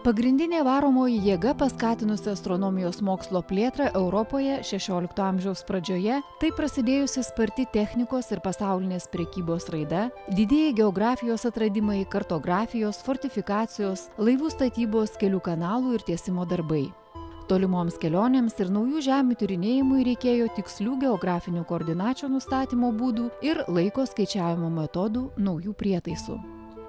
Pagrindinė varomoji jėga paskatinusi astronomijos mokslo plėtrą Europoje XVI amžiaus pradžioje tai prasidėjusi sparti technikos ir pasaulinės prekybos raida, didieji geografijos atradimai, kartografijos, fortifikacijos, laivų statybos, kelių kanalų ir tiesimo darbai. Tolimoms kelionėms ir naujų žemių tyrinėjimui reikėjo tikslių geografinių koordinačių nustatymo būdų ir laiko skaičiavimo metodų naujų prietaisų.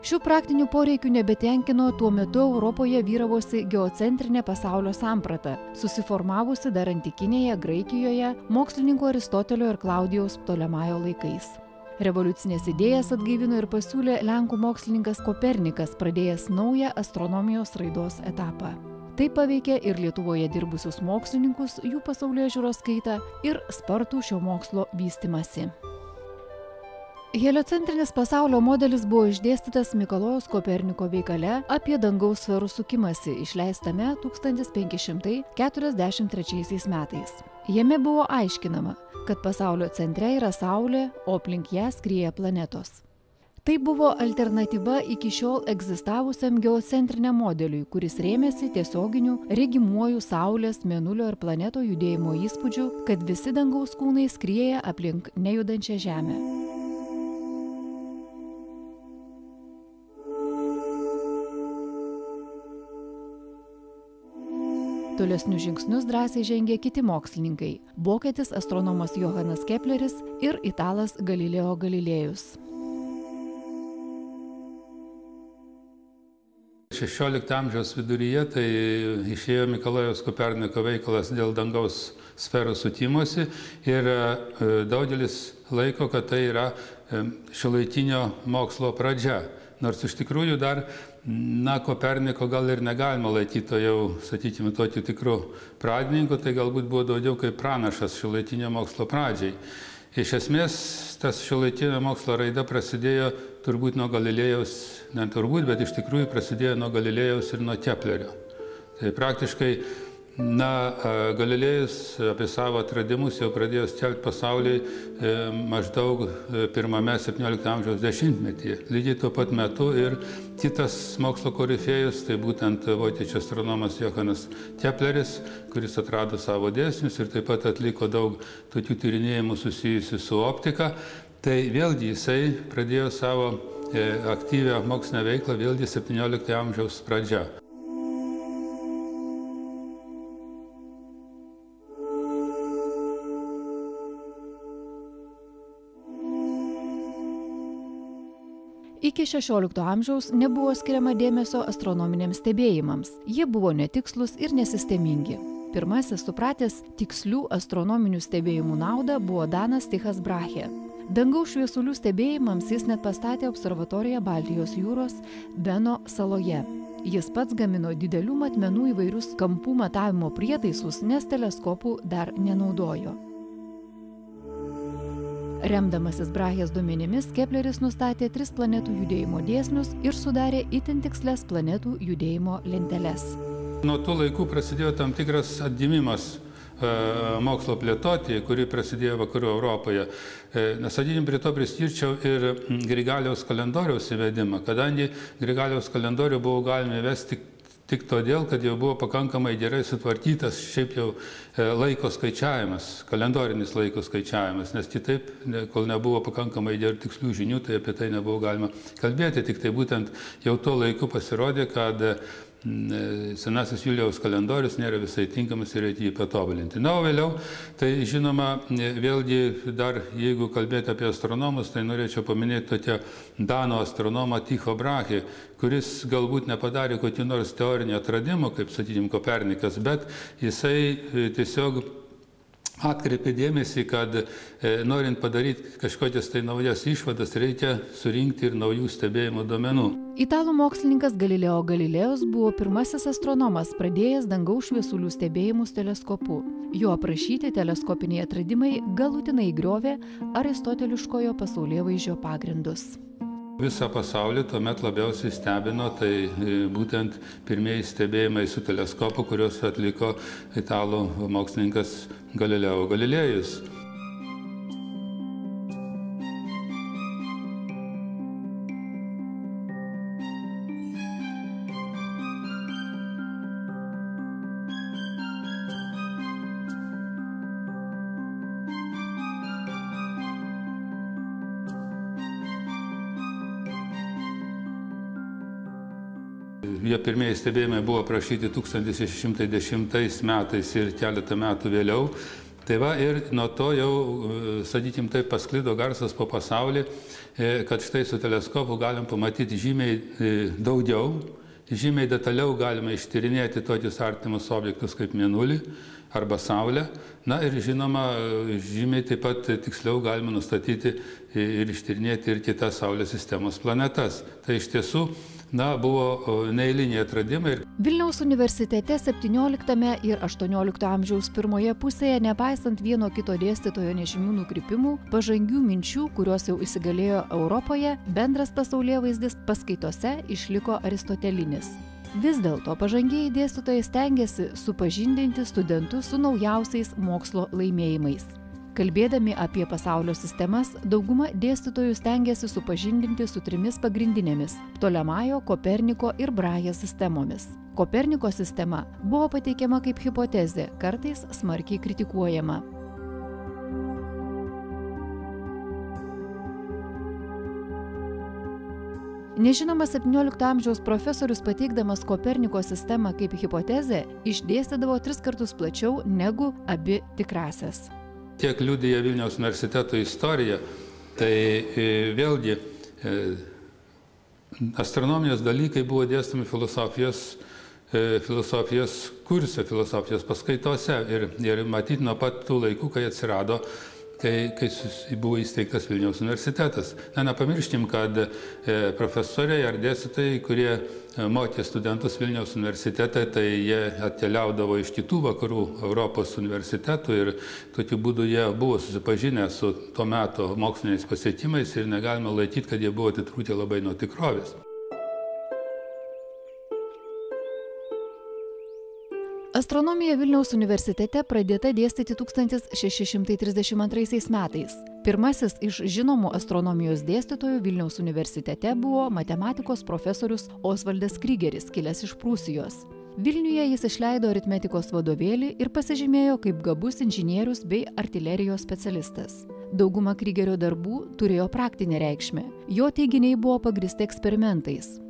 Šių praktinių poreikių nebetenkino tuo metu Europoje vyravosi geocentrinė pasaulio samprata, susiformavusi dar antikinėje Graikijoje mokslininkų Aristotelio ir Klaudijaus Ptolemajo laikais. Revoliucinės idėjas atgaivino ir pasiūlė lenkų mokslininkas Kopernikas, pradėjęs naują astronomijos raidos etapą. Tai paveikė ir Lietuvoje dirbusius mokslininkus, jų pasaulėžiūros kaitą ir spartų šio mokslo vystymąsi. Heliocentrinis pasaulio modelis buvo išdėstytas Mikalojaus Koperniko veikale apie dangaus sferų sukimąsi, išleistame 1543 metais. Jame buvo aiškinama, kad pasaulio centre yra Saulė, o aplink ją skrieja planetos. Tai buvo alternatyva iki šiol egzistavusiam geocentriniam modeliui, kuris rėmėsi tiesioginiu regimuoju Saulės, Mėnulio ir planeto judėjimo įspūdžiu, kad visi dangaus kūnai skrieja aplink nejudančią Žemę. Tolesnius žingsnius drąsiai žengė kiti mokslininkai – vokietis astronomas Johannas Kepleris ir italas Galileo Galilėjus. 16 amžiaus viduryje tai išėjo Mikalojaus Koperniko veikalas dėl dangaus sferų sukimosi ir daugelis laiko, kad tai yra šiuolaikinio mokslo pradžia. Nors iš tikrųjų dar, Koperniko gal ir negalima laikyti to jau, sakykime, tokiu tikru pradininku, tai galbūt buvo daugiau kaip pranašas šiuolaikinio mokslo pradžiai. Iš esmės, tas šiuolaikinio mokslo raida prasidėjo turbūt nuo Galilėjaus, ne turbūt, bet iš tikrųjų prasidėjo nuo Galilėjaus ir nuo Keplerio. Tai praktiškai, Galilėjus apie savo atradimus jau pradėjo skelbti pasauliui maždaug pirmame 17 amžiaus dešimtmetyje. Lygiai tuo pat metu ir kitas mokslo korifėjus, tai būtent vokiečių astronomas Johannas Kepleris, kuris atrado savo dėsnius ir taip pat atliko daug tokių tyrinėjimų susijusių su optika. Tai vėlgi jisai pradėjo savo aktyvią mokslinę veiklą vėlgi 17 amžiaus pradžia. Iki 16 amžiaus nebuvo skiriama dėmesio astronominiams stebėjimams. Jie buvo netikslus ir nesistemingi. Pirmasis supratęs tikslių astronominių stebėjimų naudą buvo danas Tychas Brahe. Dangaus šviesulių stebėjimams jis net pastatė observatoriją Baltijos jūros Beno saloje. Jis pats gamino didelių matmenų įvairius kampų matavimo prietaisus, nes teleskopų dar nenaudojo. Remdamasis Brahės duomenimis, Kepleris nustatė 3 planetų judėjimo dėsnius ir sudarė itin tikslias planetų judėjimo lenteles. Nuo tų laikų prasidėjo tam tikras atgimimas mokslo plėtotėje, kuri prasidėjo vakarų Europoje. Sakykime, prie to priskirčiau ir Grigaliaus kalendoriaus įvedimą, kadangi Grigaliaus kalendorių buvo galima įvesti tik todėl, kad jau buvo pakankamai gerai sutvarkytas šiaip jau laiko skaičiavimas, kalendorinis laiko skaičiavimas, nes kitaip, kol nebuvo pakankamai gerų tikslių žinių, tai apie tai nebuvo galima kalbėti. Tik tai būtent jau tuo laiku pasirodė, kad senasis Julijaus kalendorius nėra visai tinkamas ir reikia jį patobulinti. Na, o vėliau, tai žinoma, vėlgi dar, jeigu kalbėti apie astronomus, tai norėčiau paminėti tokią danų astronomą Tycho Brahe, kuris galbūt nepadarė kokį nors teorinį atradimą, kaip, sakykime, Kopernikas, bet jisai tiesiog atkreipė dėmesį, kad norint padaryti kažkokias tai naujas išvadas, reikia surinkti ir naujų stebėjimo duomenų. Italų mokslininkas Galileo Galilėjus buvo pirmasis astronomas, pradėjęs dangaus šviesulių stebėjimus teleskopu. Jo aprašyti teleskopiniai atradimai galutinai griovė aristoteliškojo pasaulėvaizdžio pagrindus. Visą pasaulį tuomet labiausiai stebino, tai būtent pirmieji stebėjimai su teleskopu, kuriuos atliko italų mokslininkas Galileo Galilėjus. jo pirmieji stebėjimai buvo aprašyti 1610 metais ir keletą metų vėliau. Tai va, ir nuo to jau, sakykim, taip pasklido garsas po pasaulį, kad štai su teleskopu galim pamatyti žymiai daugiau, žymiai detaliau galime ištyrinėti tokius artimus objektus kaip Mėnulį arba Saulę. Na ir žinoma, žymiai taip pat tiksliau galime nustatyti ir ištyrinėti ir kitas Saulės sistemos planetas. Tai iš tiesų, buvo neeiliniai atradimai. Vilniaus universitete 17 ir 18 amžiaus pirmoje pusėje, nepaisant vieno kito dėstytojo nežymių nukrypimų, pažangių minčių, kurios jau įsigalėjo Europoje, bendras pasaulėvaizdis paskaitose išliko aristotelinis. Vis dėlto pažangieji dėstytojai stengiasi supažindinti studentus su naujausiais mokslo laimėjimais. Kalbėdami apie pasaulio sistemas, dauguma dėstytojų stengiasi supažindinti su trimis pagrindinėmis – Ptolemajo, Koperniko ir Brahe sistemomis. Koperniko sistema buvo pateikiama kaip hipotezė, kartais smarkiai kritikuojama. Nežinomas 17 amžiaus profesorius, pateikdamas Koperniko sistemą kaip hipotezę, išdėstydavo 3 kartus plačiau negu abi tikrasias. Tiek liudija Vilniaus universiteto istorija, tai vėlgi astronomijos dalykai buvo dėstomi filosofijos kurse, filosofijos paskaitose ir matyti nuo pat tų laikų, kai atsirado, kai buvo įsteigtas Vilniaus universitetas. Nepamirškim, kad profesoriai ar dėstytojai, kurie mokė studentus Vilniaus universitete, tai jie atkeliaudavo iš kitų vakarų Europos universitetų ir tokiu būdu jie buvo susipažinę su to meto moksliniais pasiekimais ir negalime laikyti, kad jie buvo atitrūkę labai nuo tikrovės. Astronomija Vilniaus universitete pradėta dėstyti 1632 metais. Pirmasis iš žinomų astronomijos dėstytojų Vilniaus universitete buvo matematikos profesorius Osvaldas Krygeris, kilęs iš Prūsijos. Vilniuje jis išleido aritmetikos vadovėlį ir pasižymėjo kaip gabus inžinierius bei artilerijos specialistas. Dauguma Krygerio darbų turėjo praktinę reikšmę. Jo teiginiai buvo pagrįsti eksperimentais.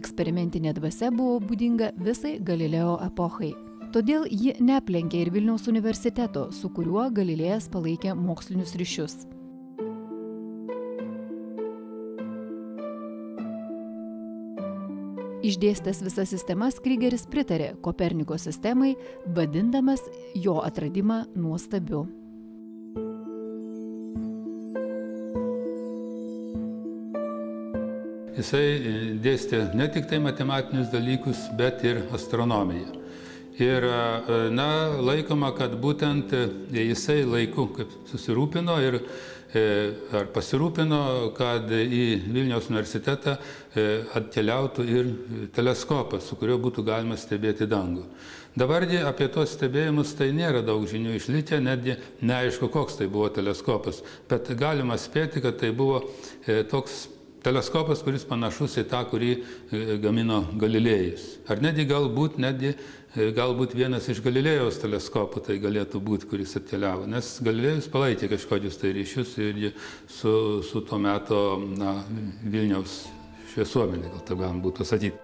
Eksperimentinė dvasia buvo būdinga visai Galileo epochai. Todėl ji neaplenkė ir Vilniaus universiteto, su kuriuo Galilėjas palaikė mokslinius ryšius. Išdėstęs visas sistemas, Krygeris pritarė Koperniko sistemai, vadindamas jo atradimą nuostabiu. Jisai dėstė ne tik tai matematinius dalykus, bet ir astronomiją. Ir laikoma, kad būtent jisai laiku susirūpino ar pasirūpino, kad į Vilniaus universitetą atkeliautų ir teleskopas, su kuriuo būtų galima stebėti dangų. Dabar apie tos stebėjimus tai nėra daug žinių išlikę, netgi neaišku, koks tai buvo teleskopas, bet galima spėti, kad tai buvo toks teleskopas, kuris panašus į tą, kurį gamino Galilėjus. Ar netgi galbūt vienas iš Galilėjaus teleskopų tai galėtų būti, kuris atkeliavo. Nes Galilėjus palaikė kažkokius tai ryšius ir su to meto Vilniaus šviesuomenė, gal taip galima būtų sakyti.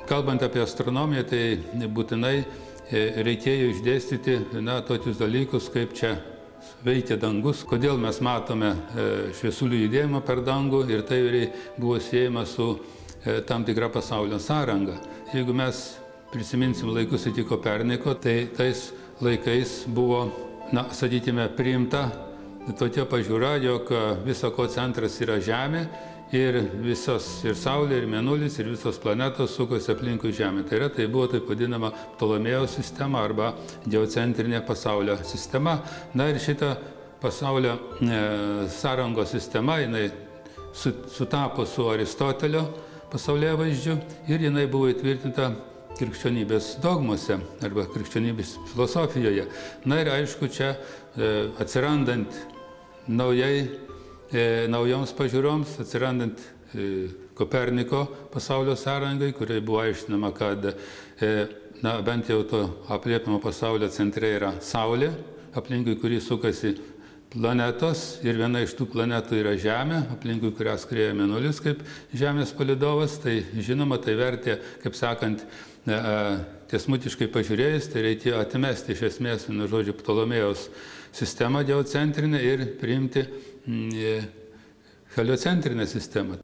Kalbant apie astronomiją, tai būtinai reikėjo išdėstyti tokius dalykus, kaip čia veikia dangus, kodėl mes matome šviesulių judėjimą per dangų ir tai buvo siejama su tam tikra pasaulio sąranga. Jeigu mes prisiminsim laikus iki Koperniko, tai tais laikais buvo, sakykime, priimta tokia pažiūra, jog viso ko centras yra Žemė, ir Saulė, ir Mėnulis, ir visos planetos sukosi aplinkui Žemę. Tai buvo taip vadinama Ptolemėjaus sistema arba geocentrinė pasaulio sistema. Ir šita pasaulio sąrangos sistema, jinai sutapo su Aristotelio pasaulėvaizdžiu ir jinai buvo įtvirtinta krikščionybės dogmose arba krikščionybės filosofijoje. Na ir aišku, čia atsirandant naujoms pažiūroms, atsirandant Koperniko pasaulio sąrangai, kuriai buvo aiškinama, kad bent jau to aprėpiamo pasaulio centre yra Saulė, aplinkui kurį sukasi planetos ir viena iš tų planetų yra Žemė, aplinkui kurią skrieja Mėnulis kaip Žemės palydovas. Tai žinoma, tai vertė, kaip sakant, tiesmutiškai pažiūrėjus, tai reikėjo atmesti iš esmės, vienu žodžiu, Ptolomėjaus sistemą geocentrinę ir priimti heliocentrinę sistemą.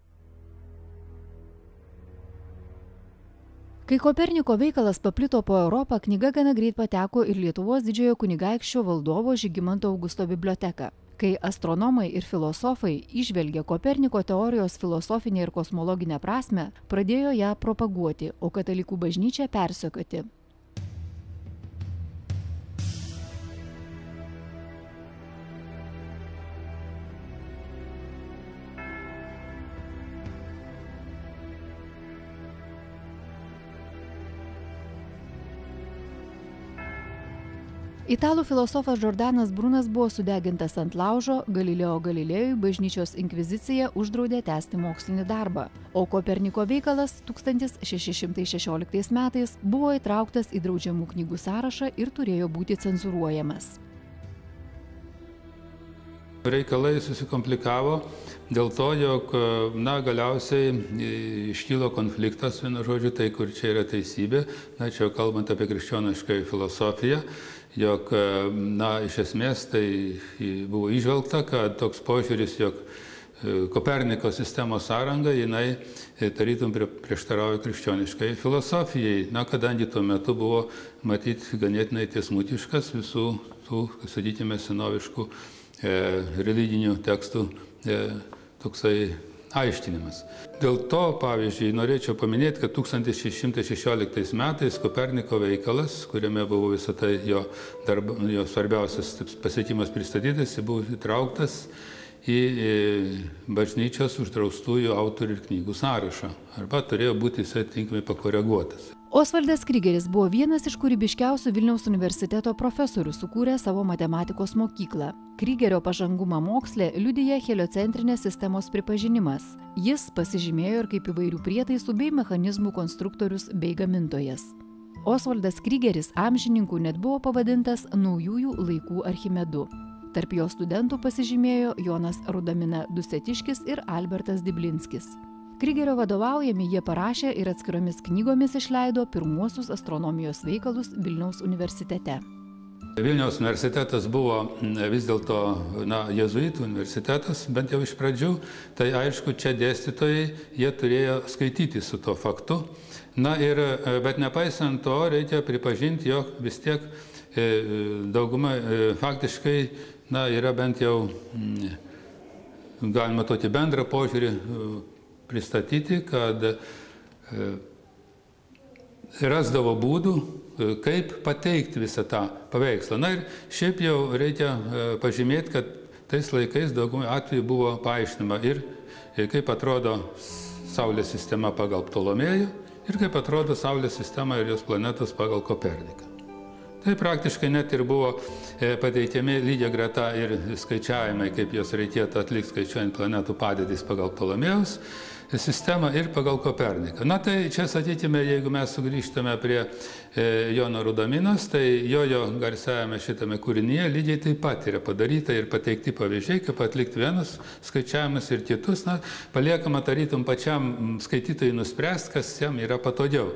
Kai Koperniko veikalas paplito po Europą, knyga gana greit pateko ir Lietuvos didžiojo kunigaikščio valdovo Žygimanto Augusto biblioteką. Kai astronomai ir filosofai įžvelgė Koperniko teorijos filosofinę ir kosmologinę prasmę, pradėjo ją propaguoti, o katalikų bažnyčią persekioti. Italų filosofas Džordanas Brunas buvo sudegintas ant laužo, Galileo Galilėjui bažnyčios inkvizicija uždraudė tęsti mokslinį darbą, o Koperniko veikalas 1616 metais buvo įtrauktas į draudžiamų knygų sąrašą ir turėjo būti cenzūruojamas. Reikalai susikomplikavo dėl to, jog galiausiai iškilo konfliktas, vienu žodžiu, tai kur čia yra teisybė, čia kalbant apie krikščionišką filosofiją, jog iš esmės tai buvo įžvelgta, kad toks požiūris, jog Koperniko sistemos sąranga, jinai tarytum prieštarauja krikščioniškai filosofijai, kadangi tuo metu buvo matyti ganėtinai tiesmutiškas visų tų, sakykime, senoviškų religinių tekstų toksai aiškinimas. Dėl to, pavyzdžiui, norėčiau paminėti, kad 1616 metais Koperniko veikalas, kuriame buvo visą tai jo svarbiausias pasiekimas pristatytas, buvo įtrauktas į bažnyčios uždraustųjų autorių ir knygų sąrašą, arba turėjo būti jisai tinkamai pakoreguotas. Osvaldas Krygeris buvo vienas iš kūrybiškiausių Vilniaus universiteto profesorių, sukūrė savo matematikos mokyklą. Krygerio pažangumą moksle liudija heliocentrinės sistemos pripažinimas. Jis pasižymėjo ir kaip įvairių prietaisų bei mechanizmų konstruktorius bei gamintojas. Osvaldas Krygeris amžininkų net buvo pavadintas naujųjų laikų Archimedu. Tarp jo studentų pasižymėjo Jonas Rudamina Dusetiškis ir Albertas Diblinskis. Krygerio vadovaujami jie parašė ir atskiromis knygomis išleido pirmuosius astronomijos veikalus Vilniaus universitete. Vilniaus universitetas buvo vis dėlto jėzuitų universitetas, bent jau iš pradžių, tai aišku, čia dėstytojai, jie turėjo skaityti su to faktu. Bet nepaisant to, reikia pripažinti, jog vis tiek dauguma faktiškai yra bent jau, galima tokį bendrą požiūrį pristatyti, kad rasdavo būdų, kaip pateikti visą tą paveikslą. Ir šiaip jau reikia pažymėti, kad tais laikais daugumai atveju buvo paaiškinama ir kaip atrodo Saulės sistema pagal Ptolomėjų ir kaip atrodo Saulės sistema ir jos planetos pagal Koperniką. Tai praktiškai net ir buvo pateikiami lygia greta ir skaičiavimai, kaip jos reikėtų atlikti skaičiuojant planetų padėtis pagal Ptolomėjaus sistemą ir pagal Koperniką. Tai čia, sakykime, jeigu mes sugrįžtame prie Jono Rudaminos, tai jo garsiajame šitame kūrinyje lygiai taip pat yra padaryta ir pateikti pavyzdžiai, kaip atlikti vienus skaičiavimus ir kitus. Paliekama tarytum pačiam skaitytojui nuspręsti, kas jam yra patogiau.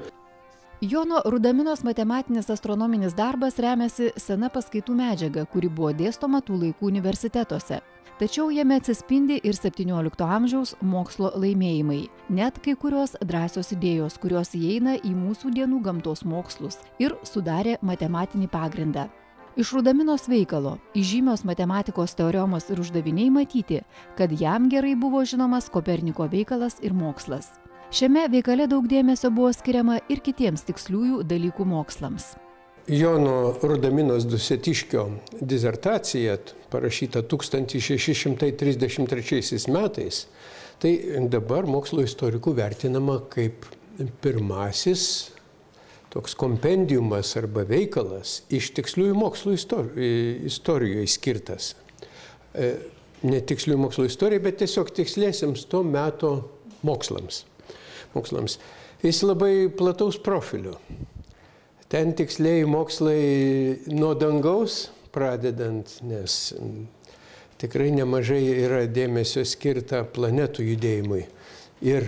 Jono Rudaminos matematinis astronominis darbas remiasi sena paskaitų medžiaga, kuri buvo dėstoma tų laikų universitetuose. Tačiau jame atsispindi ir 17 amžiaus mokslo laimėjimai, net kai kurios drąsios idėjos, kurios įeina į mūsų dienų gamtos mokslus ir sudarė matematinį pagrindą. Iš Rudaminos veikalo, įžymios matematikos teoremos ir uždaviniai matyti, kad jam gerai buvo žinomas Koperniko veikalas ir mokslas. Šiame veikale daug dėmesio buvo skiriama ir kitiems tiksliųjų dalykų mokslams. Jono Rudaminos Dusetiškio disertacija, parašyta 1633 metais, Tai dabar mokslo istorikų vertinama kaip pirmasis toks kompendiumas arba veikalas iš tiksliųjų mokslo istorijoje skirtas. Ne tiksliųjų mokslo istorijai, bet tiesiog tiksliesiems to meto mokslams. Jis labai plataus profilio. Ten tiksliai mokslai nuo dangaus pradedant, nes tikrai nemažai yra dėmesio skirta planetų judėjimui. Ir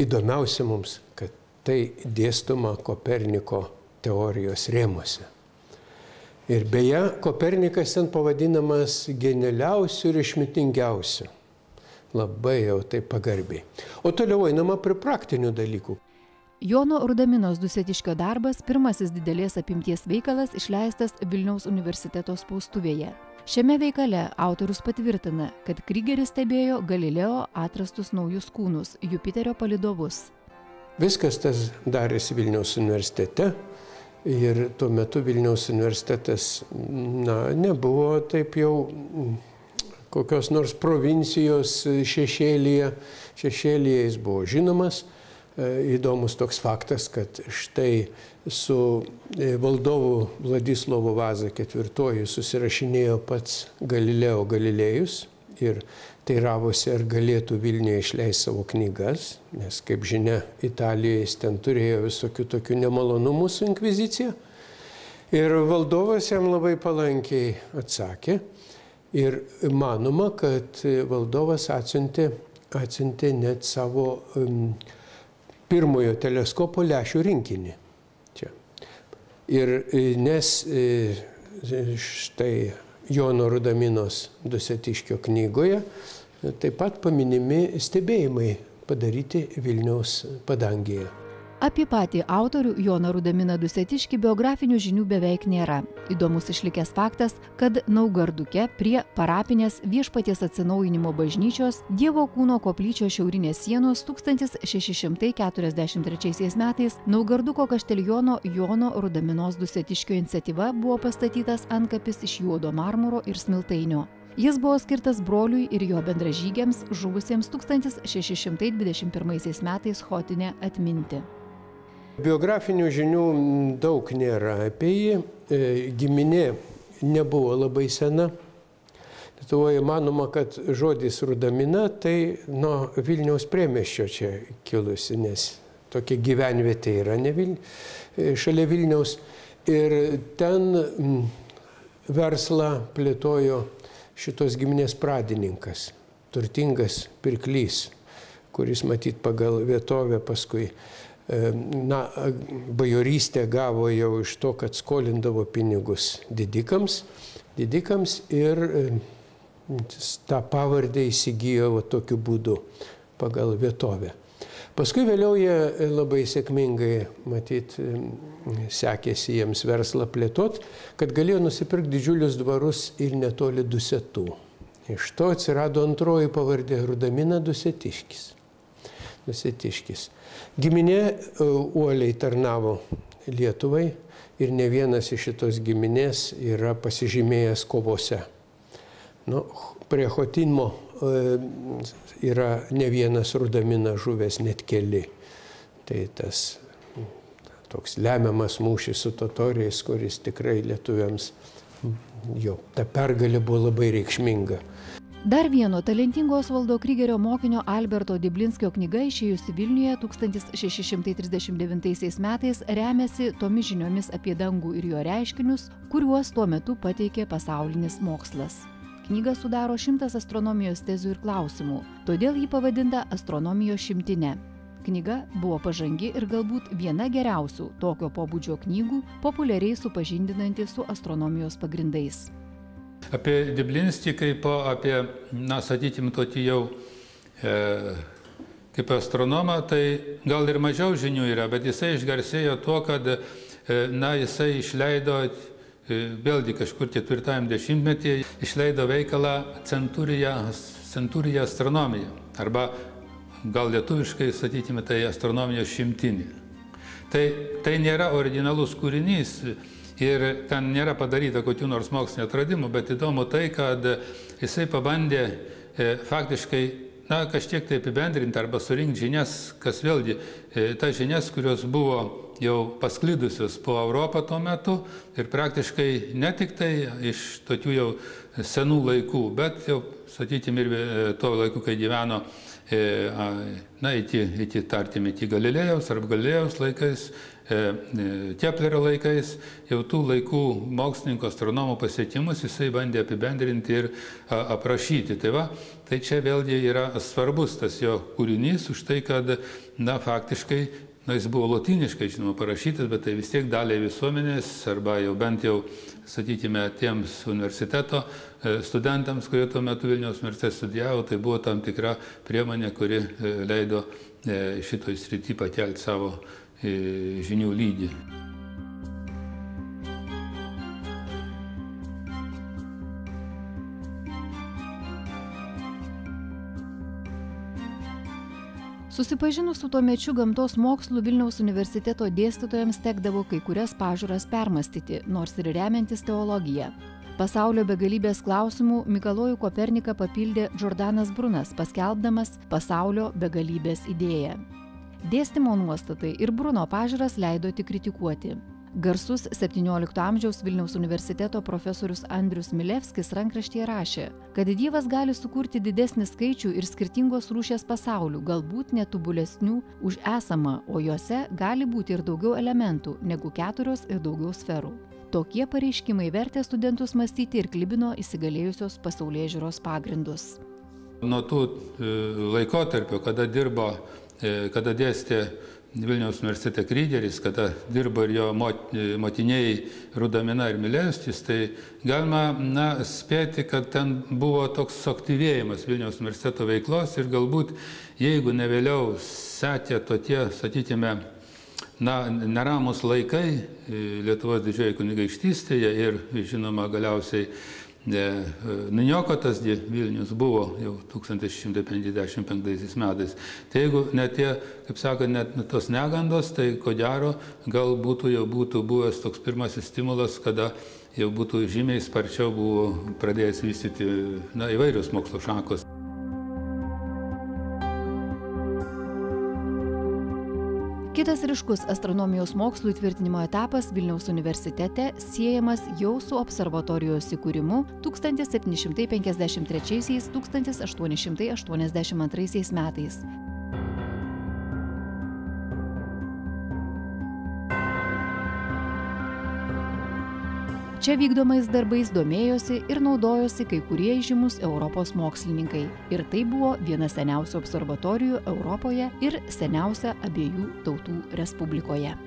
įdomiausia mums, kad tai dėstoma Koperniko teorijos rėmuose. Ir beje, Kopernikas ten pavadinamas genialiausiu ir išmintingiausiu. Labai jau taip pagarbiai. O toliau einama prie praktinių dalykų. Jono Rudaminos Dusetiškio darbas pirmasis didelės apimties veikalas išleistas Vilniaus universiteto spaustuvėje. Šiame veikale autorius patvirtina, kad Krygeris stebėjo Galileo atrastus naujus kūnus, Jupiterio palydovus. Viskas tas darėsi Vilniaus universitete ir tuo metu Vilniaus universitetas nebuvo taip jau kokios nors provincijos šešėlyje. Šešėlyje jis buvo žinomas. Įdomus toks faktas, kad štai su valdovu Vladislovu Vaza IV susirašinėjo pats Galileo Galilėjus ir teiravosi, ar galėtų Vilniuje išleisti savo knygas, nes, kaip žinia, Italijoje jis ten turėjo visokių tokių nemalonumų su inkvizicija. Ir valdovas jam labai palankiai atsakė ir manoma, kad valdovas atsiuntė net savo pirmojo teleskopo lęšių rinkinį. Čia. Ir nes štai Jono Rudaminos Dusetiškio knygoje taip pat paminimi stebėjimai padaryti Vilniaus padangėje. Apie patį autorių Joną Rudaminą Dusetiškį biografinių žinių beveik nėra. Įdomus išlikęs faktas, kad Naugarduke prie parapinės Viešpaties Atsinaujinimo bažnyčios Dievo kūno koplyčios šiaurinės sienos 1643 metais Naugarduko kašteliono Jono Rudaminos Dusetiškio iniciatyva buvo pastatytas antkapis iš juodo marmuro ir smiltainio. Jis buvo skirtas broliui ir jo bendražygiams žuvusiems 1621 metais Chotine atminti. Biografinių žinių daug nėra apie jį. Giminė nebuvo labai sena. Lietuvoje manoma, kad žodis Rudamina tai nuo Vilniaus priemiesčio čia kilusi, nes tokia gyvenvietė yra šalia Vilniaus. Ir ten verslą plėtojo šitos giminės pradininkas, turtingas pirklys, kuris matyt pagal vietovę paskui bajorystę gavo jau iš to, kad skolindavo pinigus didikams ir tą pavardę įsigijo tokiu būdu pagal vietovę. Paskui vėliau jie labai sėkmingai, matyt, sekėsi jiems verslą plėtot, kad galėjo nusipirkti didžiulius dvarus ir netoli Dusetų. Iš to atsirado antroji pavardė Rudamina Dusetiškis. Giminė uoliai tarnavo Lietuvai ir ne vienas iš šitos giminės yra pasižymėjęs kovose. Prie Chotinmo yra ne vienas Rudaminas žuvęs, net keli. Tai tas toks lemiamas mūšis su totoriais, kuris tikrai lietuviams, ta pergalė buvo labai reikšminga. Dar vieno talentingo Osvaldo Krygerio mokinio Alberto Diblinskio knyga išėjusi Vilniuje 1639 metais remiasi tomis žiniomis apie dangų ir jo reiškinius, kuriuos tuo metu pateikė pasaulinis mokslas. Knygą sudaro 100 astronomijos tezių ir klausimų, todėl ji pavadinta Astronomijos šimtine. Knyga buvo pažangi ir galbūt viena geriausių tokio pobūdžio knygų, populiariai supažindinanti su astronomijos pagrindais. Apie Diblinskį kaip apie, sakykime, tokį jau kaip astronomą, tai gal ir mažiau žinių yra, bet jisai išgarsėjo tuo, kad jisai išleido, vėlgi kažkur 4-10-metyje, išleido veikalą Centurija astronomija, arba gal lietuviškai, sakykime, tai astronomijos šimtinė. Tai nėra originalus kūrinys. Ir ten nėra padaryta kokių nors mokslinio atradimų, bet įdomu tai, kad jisai pabandė faktiškai kažkiek tai apibendrinti arba surinkti žinias, kas vėlgi, tas žinias, kurios buvo jau pasklidusios po Europą tuo metu ir praktiškai ne tik tai iš tokių jau senų laikų, bet jau, sakykime, ir tuo laiku, kai gyveno iki Galilėjaus arba Galilėjaus laikais, Keplerio laikais, jau tų laikų mokslininko astronomų pasiekimus jisai bandė apibendrinti ir aprašyti. Tai čia vėlgi yra svarbus tas jo kūrinys už tai, kad, faktiškai, jis buvo lotyniškai, žinoma, parašytas, bet tai vis tiek daliai visuomenės, arba jau bent jau, sakykime, tiems universiteto studentams, kurie tuo metu Vilniaus universitete studijavo, tai buvo tam tikra priemonė, kuri leido šitoj srity pakelti savo žinių lygį. Susipažinus su tuomečiu gamtos mokslų Vilniaus universiteto dėstytojams tekdavo kai kurias pažiūras permastyti, nors ir remiantis teologiją. Pasaulio begalybės klausimų Mikalojų Koperniką papildė Džordanas Brunas, paskelbdamas pasaulio begalybės idėją. Dėstymo nuostatai ir Bruno pažiūras leido tik kritikuoti. Garsus 17 amžiaus Vilniaus universiteto profesorius Andrius Milevskis rankraštyje rašė, kad Dievas gali sukurti didesnį skaičių ir skirtingos rūšies pasaulių, galbūt netobulesnių už esamą, o juose gali būti ir daugiau elementų negu 4 ir daugiau sferų. Tokie pareiškimai vertė studentus mąstyti ir klibino įsigalėjusios pasaulėžiūros pagrindus. Nuo tų laikotarpio, kada dėstė Vilniaus universitete Krygeris, kada dirbo ir jo motiniai Rudamina ir Milevskis, tai galima spėti, kad ten buvo toks suaktyvėjimas Vilniaus universiteto veiklos ir galbūt, jeigu ne vėliau sekė tokie, sakykime, neramus laikai Lietuvos didžiojoje kunigaikštystėje ir, žinoma, galiausiai nuniokotas Vilnius buvo jau 1655 metais. Tai jeigu net tie, kaip sako, net tos negandos, tai ko gero gal būtų buvęs toks pirmasis stimulas, kada jau būtų žymiai sparčiau buvo pradėjęs vystyti įvairios mokslo šakos. Kitas ryškus astronomijos mokslų įtvirtinimo etapas Vilniaus universitete siejamas jau su observatorijos įkūrimu 1753–1882 metais. Čia vykdomais darbais domėjosi ir naudojosi kai kurie žymus Europos mokslininkai. Ir tai buvo viena seniausių observatorijų Europoje ir seniausia abiejų tautų respublikoje.